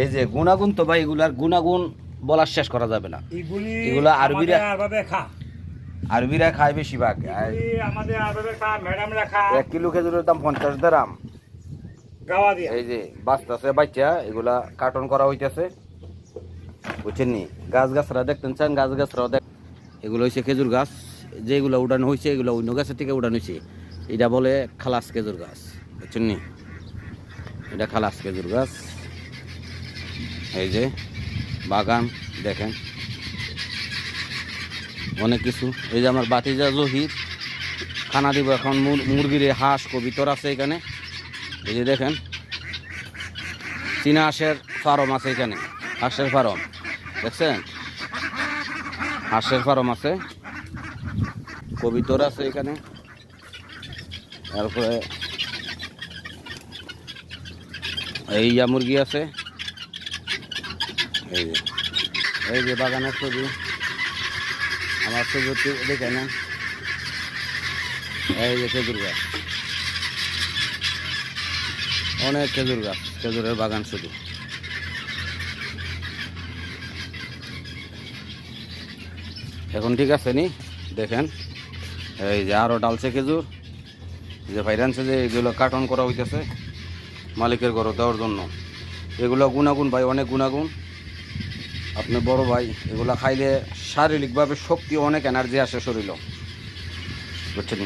এই যে গুণাগুণ তো ভাই, এগুলার গুণাগুণ বলার শেষ করা যাবে না। এগুলা আরবিরা খায় বেশিরভাগ। আমাদের ম্যাডামরা খায়। 1 কিলো খেজুরের দাম 50 দিরহাম। এই যে বাস্তাছে বাচ্চা, এগুলা কার্টন করা হইতেছে, বুঝছেন নি? গাছ গাছরা দেখতেন চান, গাছ গাছরাও দেখ। এগুলো হচ্ছে খেজুর গাছ, যেগুলো উড়ানো হয়েছে এগুলো অন্য গাছের থেকে উড়ানো হয়েছে। এটা বলে খালাস খেজুর গাছ, বুঝছেন নি? এটা খালাস খেজুর গাছ। এই যে বাগান দেখেন, অনেক কিছু। এই যে আমার বাতিজা জহির খানা দিব এখন মুরগির, হাঁস কবিতর আছে এখানে। এই যে দেখেন চীনা হাঁসের ফার্ম আছে এখানে, হাঁসের ফার্ম দেখছেন, হাঁসের ফার্ম আছে, কবিতর আছে এখানে। তারপরে এই মুরগি আছে। এই যে বাগানের ছবি, আমার ছবি দেখে না। এই যে খেজুর গাছ, অনেক খেজুর গাছ, খেজুরের বাগান শুধু। এখন ঠিক আছে নি? দেখেন এই যে আরো ডালছে খেজুর, যে ভাইরানছে, যে এগুলো কার্টন করা হইতেছে মালিকের ঘরে দেওয়ার জন্য। এগুলো গুণাগুণ ভাই, অনেক গুণাগুণ। আপনি বড় ভাই, এগুলা খাইলে শারীরিকভাবে শক্তি, অনেক এনার্জি আসে শরীরে, বুঝছেন?